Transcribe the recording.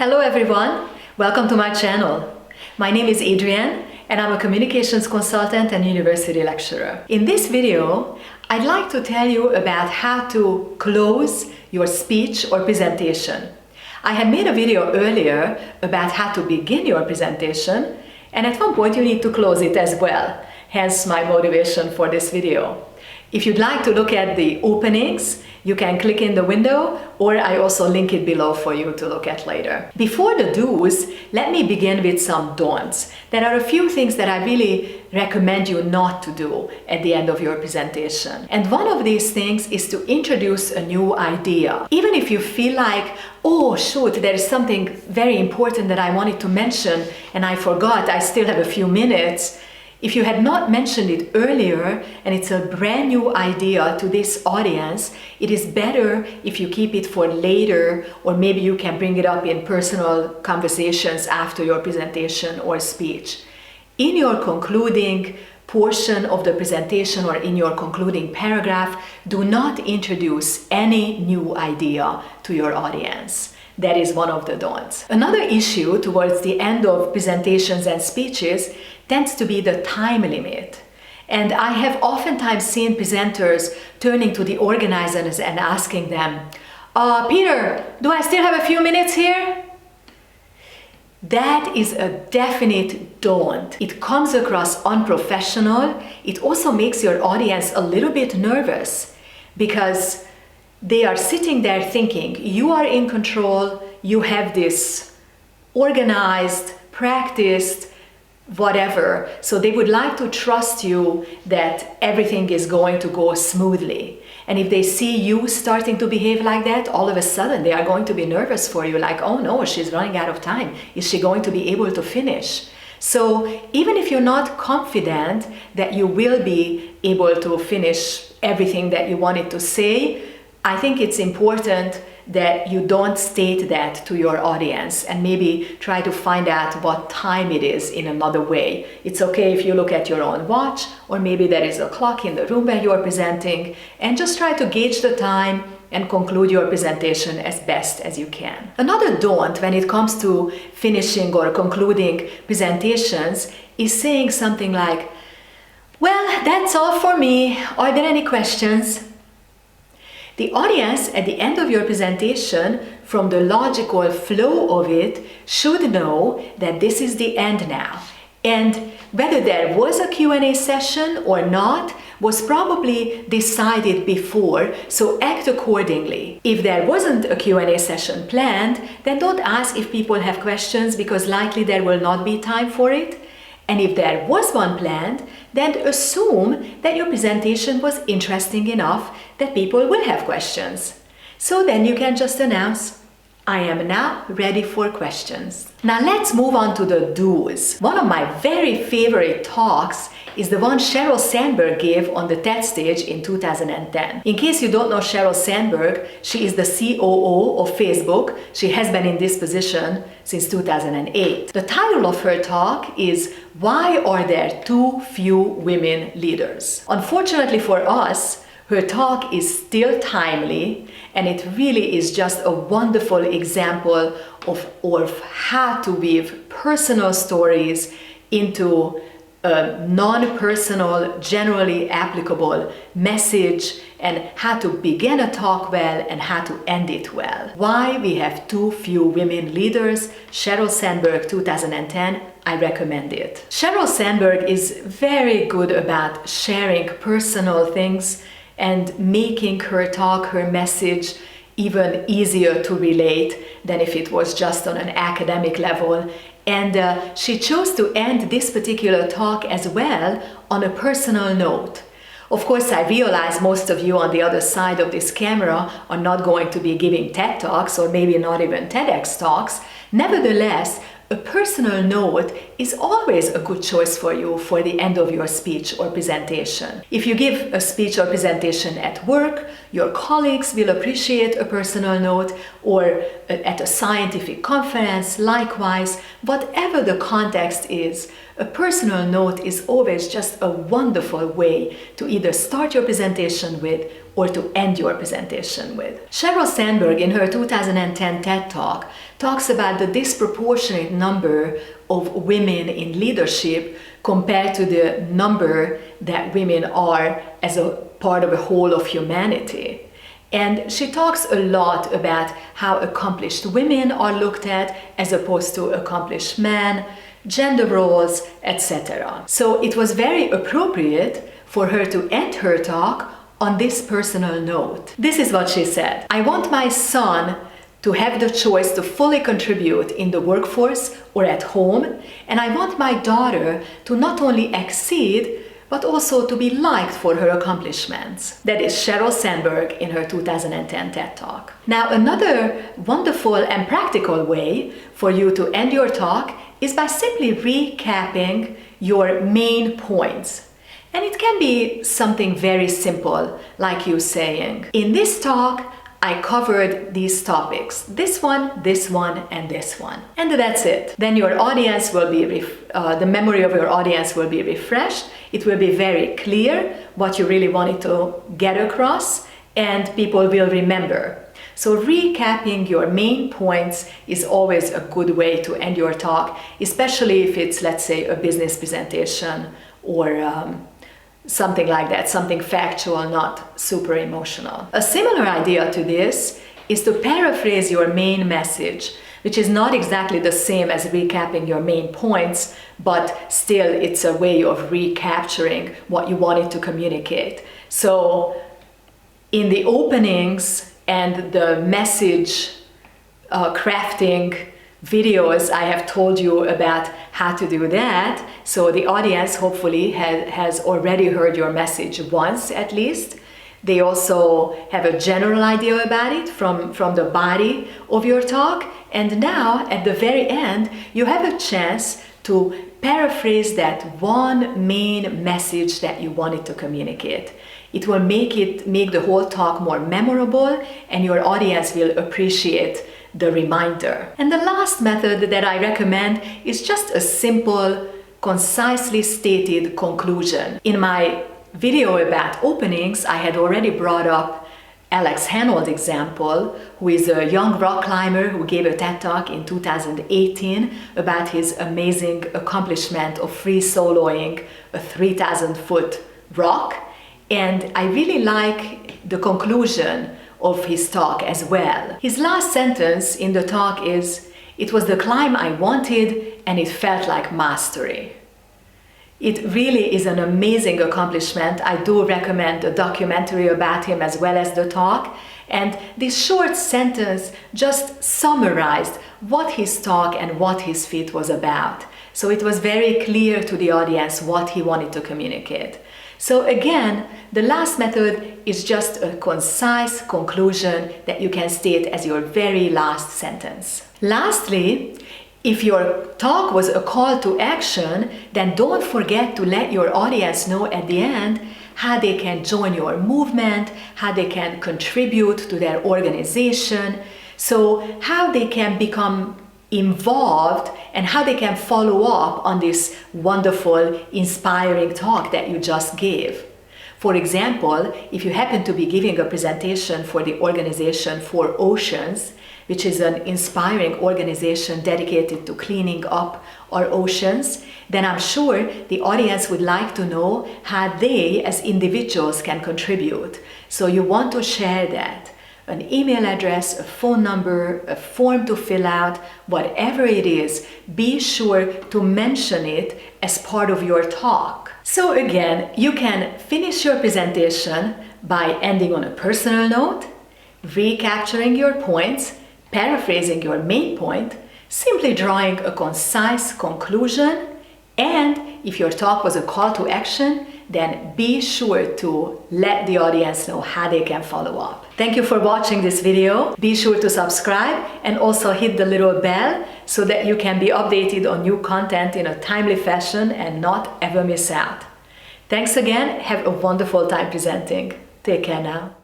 Hello everyone, welcome to my channel. My name is Adrienne and I'm a communications consultant and university lecturer. In this video, I'd like to tell you about how to close your speech or presentation. I had made a video earlier about how to begin your presentation, and at one point you need to close it as well, hence my motivation for this video. If you'd like to look at the openings, you can click in the window, or I also link it below for you to look at later. Before the do's, let me begin with some don'ts. There are a few things that I really recommend you not to do at the end of your presentation. And one of these things is to introduce a new idea. Even if you feel like, oh shoot, there is something very important that I wanted to mention and I forgot, I still have a few minutes. If you had not mentioned it earlier and it's a brand new idea to this audience, it is better if you keep it for later, or maybe you can bring it up in personal conversations after your presentation or speech. In your concluding portion of the presentation or in your concluding paragraph, do not introduce any new idea to your audience. That is one of the don'ts. Another issue towards the end of presentations and speeches tends to be the time limit. And I have oftentimes seen presenters turning to the organizers and asking them, Peter, do I still have a few minutes here? That is a definite don't. It comes across unprofessional. It also makes your audience a little bit nervous because they are sitting there thinking you are in control, you have this organized, practiced, whatever. So they would like to trust you that everything is going to go smoothly. And if they see you starting to behave like that, all of a sudden they are going to be nervous for you, like, oh no, she's running out of time. Is she going to be able to finish? So even if you're not confident that you will be able to finish everything that you wanted to say, I think it's important that you don't state that to your audience and maybe try to find out what time it is in another way. It's okay if you look at your own watch, or maybe there is a clock in the room where you are presenting, and just try to gauge the time and conclude your presentation as best as you can. Another don't when it comes to finishing or concluding presentations is saying something like, well, that's all for me. Are there any questions? The audience at the end of your presentation, from the logical flow of it, should know that this is the end now. And whether there was a Q&A session or not was probably decided before, so act accordingly. If there wasn't a Q&A session planned, then don't ask if people have questions, because likely there will not be time for it. And if there was one planned, then assume that your presentation was interesting enough that people will have questions. So then you can just announce, I am now ready for questions. Now let's move on to the do's. One of my very favorite talks is the one Sheryl Sandberg gave on the TED stage in 2010. In case you don't know Sheryl Sandberg, she is the COO of Facebook. She has been in this position since 2008. The title of her talk is, Why Are There Too Few Women Leaders? Unfortunately for us, her talk is still timely, and it really is just a wonderful example of how to weave personal stories into a non-personal, generally applicable message, and how to begin a talk well and how to end it well. Why we have too few women leaders, Sheryl Sandberg, 2010, I recommend it. Sheryl Sandberg is very good about sharing personal things and making her talk, her message, even easier to relate than if it was just on an academic level. And she chose to end this particular talk as well on a personal note. Of course, I realize most of you on the other side of this camera are not going to be giving TED Talks, or maybe not even TEDx Talks. Nevertheless, a personal note is always a good choice for you for the end of your speech or presentation. If you give a speech or presentation at work, your colleagues will appreciate a personal note, or at a scientific conference, likewise. Whatever the context is, a personal note is always just a wonderful way to either start your presentation with or to end your presentation with. Sheryl Sandberg, in her 2010 TED Talk, talks about the disproportionate number of women in leadership compared to the number that women are as a part of a whole of humanity. And she talks a lot about how accomplished women are looked at as opposed to accomplished men, gender roles, etc. So it was very appropriate for her to end her talk on this personal note. This is what she said: "I want my son to have the choice to fully contribute in the workforce or at home, and I want my daughter to not only exceed, but also to be liked for her accomplishments." That is Sheryl Sandberg in her 2010 TED Talk. Now, another wonderful and practical way for you to end your talk is by simply recapping your main points. And it can be something very simple, like you saying, "In this talk, I covered these topics, this one, and this one." And that's it. Then your audience will be, the memory of your audience will be refreshed. It will be very clear what you really wanted to get across, and people will remember. So recapping your main points is always a good way to end your talk, especially if it's, let's say, a business presentation or something like that, something factual, not super emotional. A similar idea to this is to paraphrase your main message, which is not exactly the same as recapping your main points, but still it's a way of recapturing what you wanted to communicate. So in the openings and the message crafting videos, I have told you about how to do that. So the audience hopefully has already heard your message once at least. They also have a general idea about it from the body of your talk. And now at the very end, you have a chance to paraphrase that one main message that you wanted to communicate. It will make the whole talk more memorable, and your audience will appreciate the reminder. And the last method that I recommend is just a simple, concisely stated conclusion. In my video about openings, I had already brought up Alex Honnold's example, who is a young rock climber who gave a TED Talk in 2018 about his amazing accomplishment of free soloing a 3,000-foot rock. And I really like the conclusion of his talk as well. His last sentence in the talk is, "It was the climb I wanted, and it felt like mastery." It really is an amazing accomplishment. I do recommend a documentary about him as well as the talk. And this short sentence just summarized what his talk and what his feat was about. So it was very clear to the audience what he wanted to communicate. So again, the last method is just a concise conclusion that you can state as your very last sentence. Lastly, if your talk was a call to action, then don't forget to let your audience know at the end how they can join your movement, how they can contribute to their organization, so how they can become involved and how they can follow up on this wonderful, inspiring talk that you just gave. For example, if you happen to be giving a presentation for the organization For Oceans, which is an inspiring organization dedicated to cleaning up our oceans, then I'm sure the audience would like to know how they as individuals can contribute. So you want to share that. An email address, a phone number, a form to fill out, whatever it is, be sure to mention it as part of your talk. So again, you can finish your presentation by ending on a personal note, recapturing your points, paraphrasing your main point, simply drawing a concise conclusion, and if your talk was a call to action, then be sure to let the audience know how they can follow up. Thank you for watching this video. Be sure to subscribe and also hit the little bell so that you can be updated on new content in a timely fashion and not ever miss out. Thanks again. Have a wonderful time presenting. Take care now.